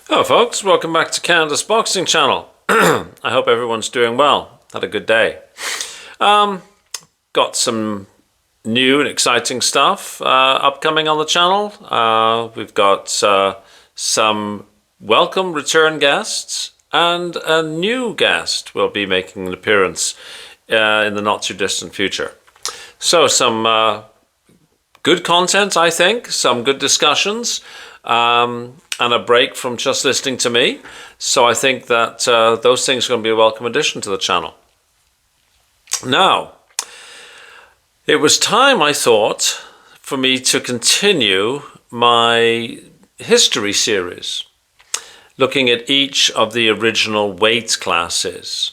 Hello folks, welcome back to Canada's Boxing Channel. I hope everyone's doing well. Had a good day. Got some new and exciting stuff upcoming on the channel. We've got some welcome return guests and a new guest will be making an appearance in the not too distant future. So some good content, I think, some good discussions, and a break from just listening to me. So I think that those things are going to be a welcome addition to the channel. Now, it was time, I thought, for me to continue my history series, looking at each of the original weight classes.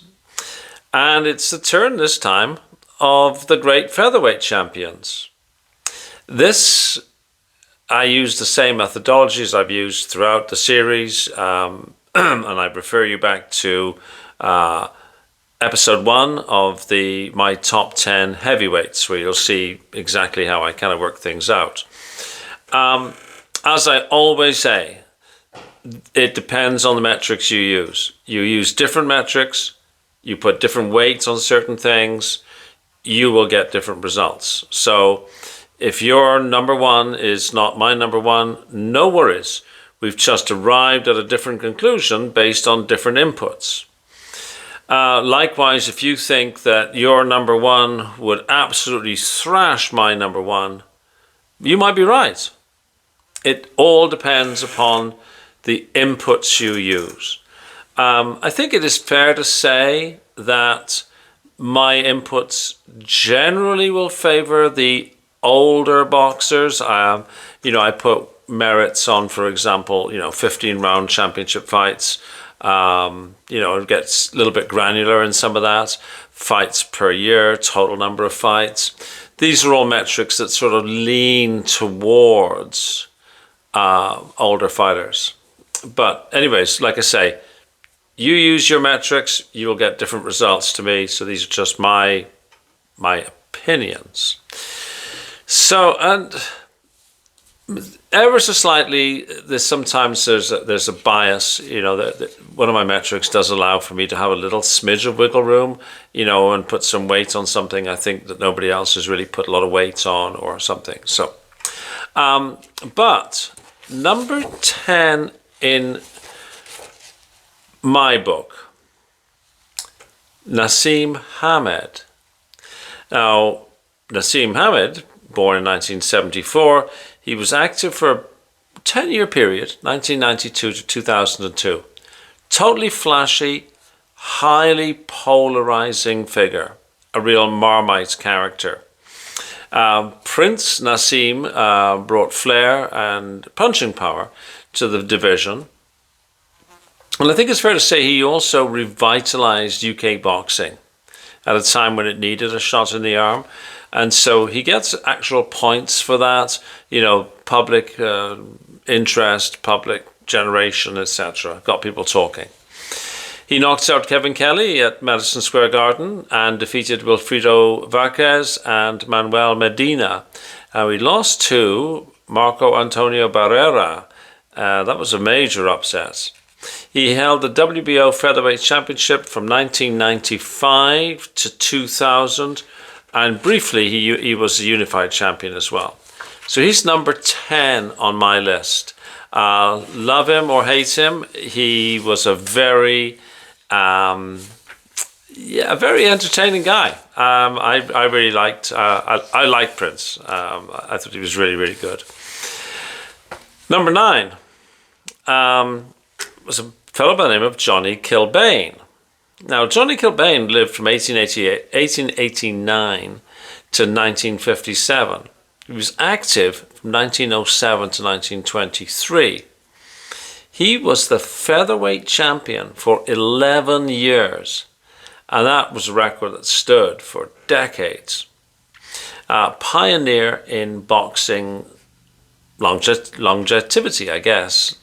And it's the turn this time of the great featherweight champions. I use the same methodologies I've used throughout the series, and I refer you back to episode 1 of my top 10 heavyweights, where you'll see exactly how I kind of work things out. As I always say, it depends on the metrics you use. You use different metrics, you put different weights on certain things, you will get different results. So if your number one is not my number one, no worries. We've just arrived at a different conclusion based on different inputs. Likewise, if you think that your number one would absolutely thrash my number one, you might be right. It all depends upon the inputs you use. I think it is fair to say that my inputs generally will favor the older boxers. I put merits on, for example, 15-round championship fights. It gets a little bit granular in some of that. Fights per year, total number of fights. These are all metrics that sort of lean towards older fighters. But anyways, like I say, you use your metrics, you will get different results to me. So these are just my opinions. So, and ever so slightly, sometimes there's a bias. One of my metrics does allow for me to have a little smidge of wiggle room, and put some weight on something I think that nobody else has really put a lot of weight on or something. So, but number 10 in my book, Naseem Hamed. Now, Naseem Hamed, born in 1974, he was active for a 10-year period, 1992 to 2002. Totally flashy, highly polarizing figure, a real Marmite character. Prince Naseem brought flair and punching power to the division. And I think it's fair to say he also revitalized UK boxing at a time when it needed a shot in the arm. And so he gets actual points for that, public interest, public generation, etc. Got people talking. He knocked out Kevin Kelly at Madison Square Garden and defeated Wilfredo Varquez and Manuel Medina. He lost to Marco Antonio Barrera. That was a major upset. He held the WBO Featherweight Championship from 1995 to 2000. And briefly, he was a unified champion as well. So he's number 10 on my list. Love him or hate him, he was a very entertaining guy. I really liked. I liked Prince. I thought he was really, really good. Number 9 was a fellow by the name of Johnny Kilbane. Now, Johnny Kilbane lived from 1889 to 1957. He was active from 1907 to 1923. He was the featherweight champion for 11 years, and that was a record that stood for decades. Pioneer in boxing longevity, I guess.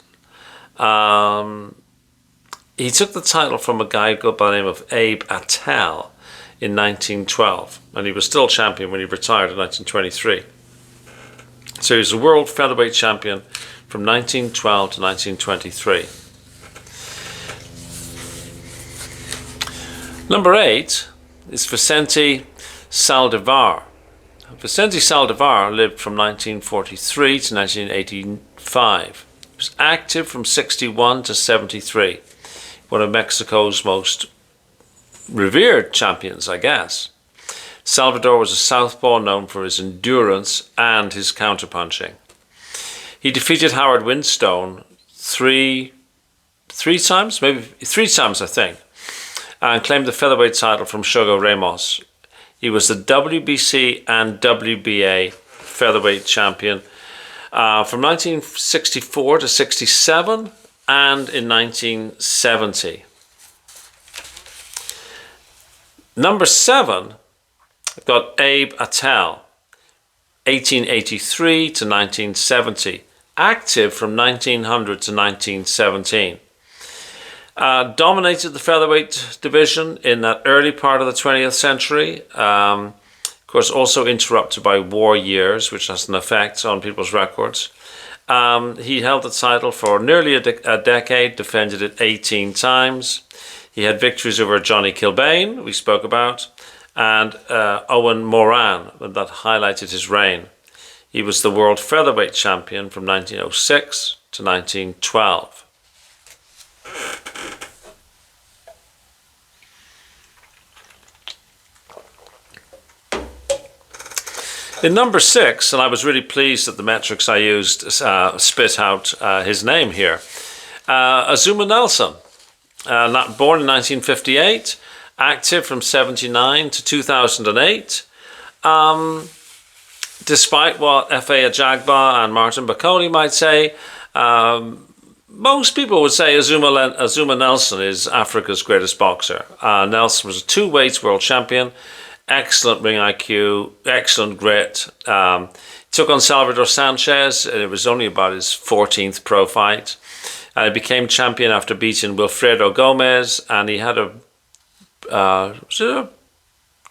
He took the title from a guy by the name of Abe Attell in 1912, and he was still champion when he retired in 1923. So he was a world featherweight champion from 1912 to 1923. Number 8 is Vicente Saldivar. Vicente Saldivar lived from 1943 to 1985. He was active from 61 to 73. One of Mexico's most revered champions, I guess. Salvador was a southpaw known for his endurance and his counterpunching. He defeated Howard Winstone three times, I think, and claimed the featherweight title from Sugar Ramos. He was the WBC and WBA featherweight champion from 1964 to 67 and in 1970. Number 7, I've got Abe Attell, 1883 to 1970, active from 1900 to 1917. Dominated the featherweight division in that early part of the 20th century. Of course, also interrupted by war years, which has an effect on people's records. He held the title for nearly a decade, defended it 18 times. He had victories over Johnny Kilbane, we spoke about, and Owen Moran, that highlighted his reign. He was the world featherweight champion from 1906 to 1912. In number 6, and I was really pleased that the metrics I used spit out his name here, Azuma Nelson, born in 1958, active from 79 to 2008. Despite what F.A. Ajagba and Martin Bocconi might say, most people would say Azuma Nelson is Africa's greatest boxer. Nelson was a 2 weights world champion, excellent ring IQ, excellent grit. Took on Salvador Sanchez, and it was only about his 14th pro fight. He became champion after beating Wilfredo Gomez, and he had a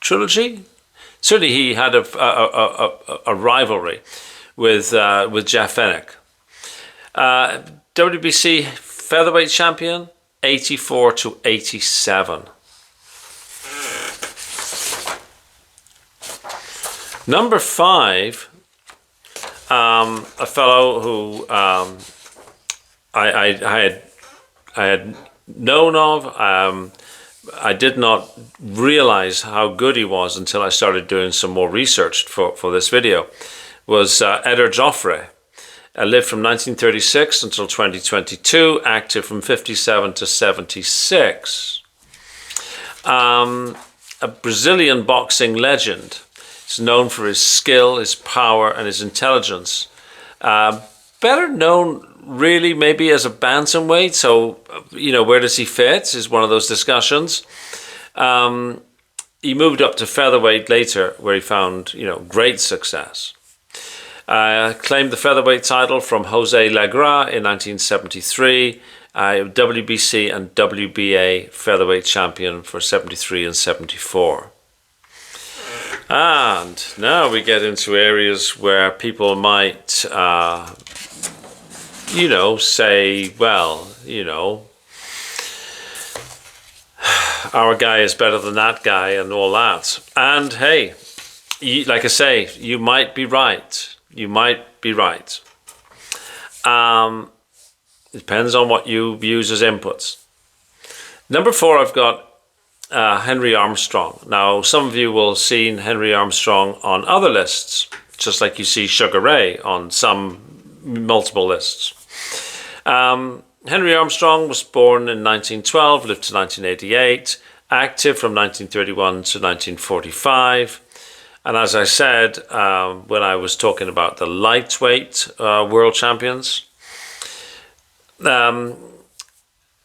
trilogy? Certainly he had a rivalry with Jeff Fenech. WBC featherweight champion, 84 to 87. Number 5, a fellow who I had known of. I did not realize how good he was until I started doing some more research for this video, was Eder Joffre. Lived from 1936 until 2022, active from 57 to 76. A Brazilian boxing legend. He's known for his skill, his power, and his intelligence. Better known really maybe as a bantamweight, so where does he fit is one of those discussions. He moved up to featherweight later, where he found great success. Claimed the featherweight title from Jose Legra in 1973, WBC and WBA featherweight champion for 73 and 74. And now we get into areas where people might say, well, our guy is better than that guy and all that. And hey, like I say, you might be right. You might be right. It depends on what you use as inputs. Number 4, I've got Henry Armstrong. Now, some of you will have seen Henry Armstrong on other lists, just like you see Sugar Ray on multiple lists. Henry Armstrong was born in 1912, lived to 1988, active from 1931 to 1945. And as I said, when I was talking about the lightweight world champions,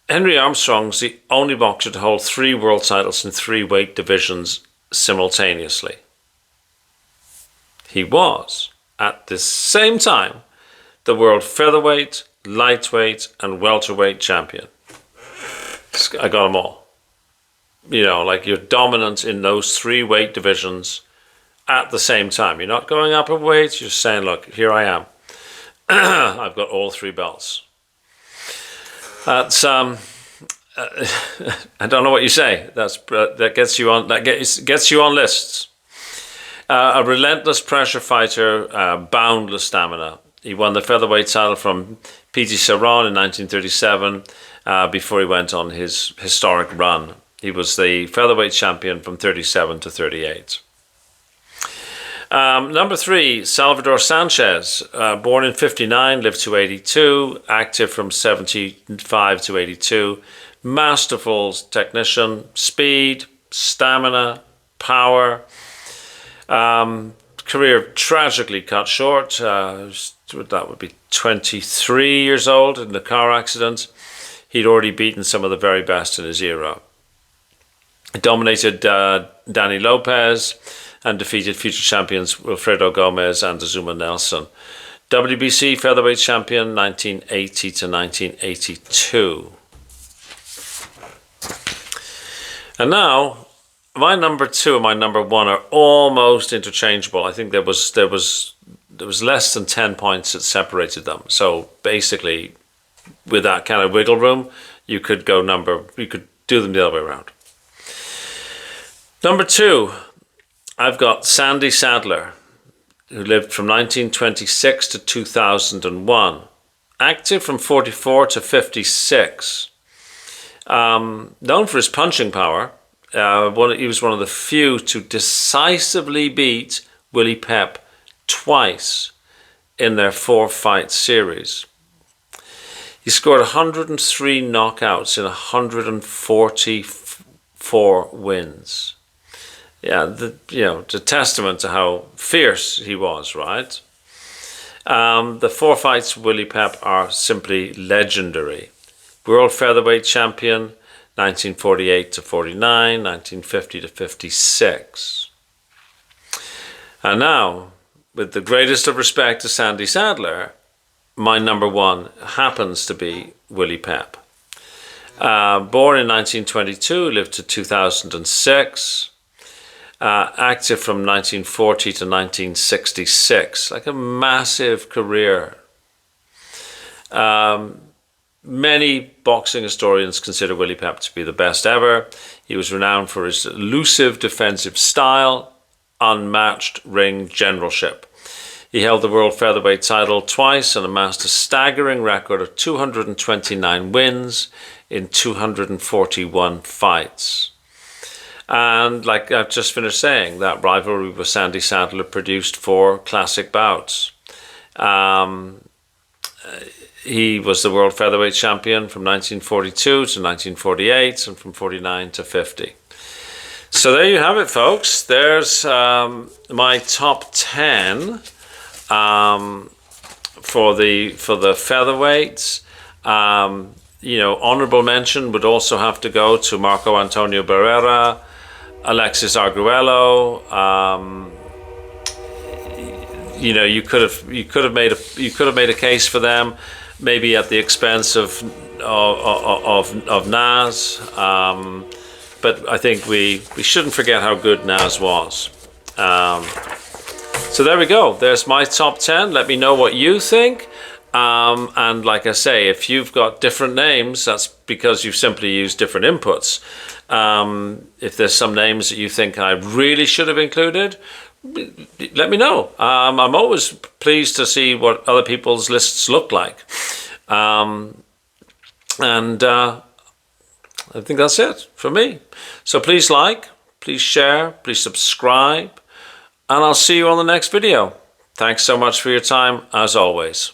Henry Armstrong's the only boxer to hold 3 world titles in 3 weight divisions simultaneously. He was, at the same time, the world featherweight, lightweight, and welterweight champion. I got them all. You're dominant in those 3 weight divisions at the same time. You're not going up in weights, you're saying, look, here I am. I've got all 3 belts. That's I don't know what you say. That gets you on. That gets you on lists. A relentless pressure fighter, boundless stamina. He won the featherweight title from P.T. Saron in 1937 before he went on his historic run. He was the featherweight champion from 37 to 38. Number 3, Salvador Sanchez, born in 59, lived to 82, active from 75 to 82. Masterful technician, speed, stamina, power. Career tragically cut short. That would be 23 years old in the car accident. He'd already beaten some of the very best in his era. He dominated Danny Lopez and defeated future champions Wilfredo Gomez and Azuma Nelson. WBC featherweight champion 1980 to 1982. And now, my number 2 and my number 1 are almost interchangeable. I think there was less than 10 points that separated them. So basically, with that kind of wiggle room, you could do them the other way around. Number 2, I've got Sandy Sadler, who lived from 1926 to 2001, active from 44 to 56. Known for his punching power, he was one of the few to decisively beat Willie Pep twice in their 4-fight series. He scored 103 knockouts in 144 wins. Yeah, it's a testament to how fierce he was, right? The 4 fights Willie Pep are simply legendary. World featherweight champion, 1948 to 49, 1950 to 56. And now, with the greatest of respect to Sandy Sadler, my number 1 happens to be Willie Pep. Born in 1922, lived to 2006. Active from 1940 to 1966. Like a massive career. Many boxing historians consider Willie Pep to be the best ever. He was renowned for his elusive defensive style, unmatched ring generalship. He held the world featherweight title twice and amassed a staggering record of 229 wins in 241 fights. And like I've just finished saying, that rivalry with Sandy Sadler produced 4 classic bouts. He was the world featherweight champion from 1942 to 1948 and from 49 to 50. So there you have it, folks. There's my top 10 for the featherweights. Honorable mention would also have to go to Marco Antonio Barrera, Alexis Arguello. You could have made a case for them, maybe at the expense of Naz. But I think we shouldn't forget how good Naz was. So there we go. There's my top 10. Let me know what you think. And like I say, if you've got different names, that's because you've simply used different inputs. If there's some names that you think I really should have included, let me know. I'm always pleased to see what other people's lists look like. And I think that's it for me. So please like, please share, please subscribe, and I'll see you on the next video. Thanks so much for your time, as always.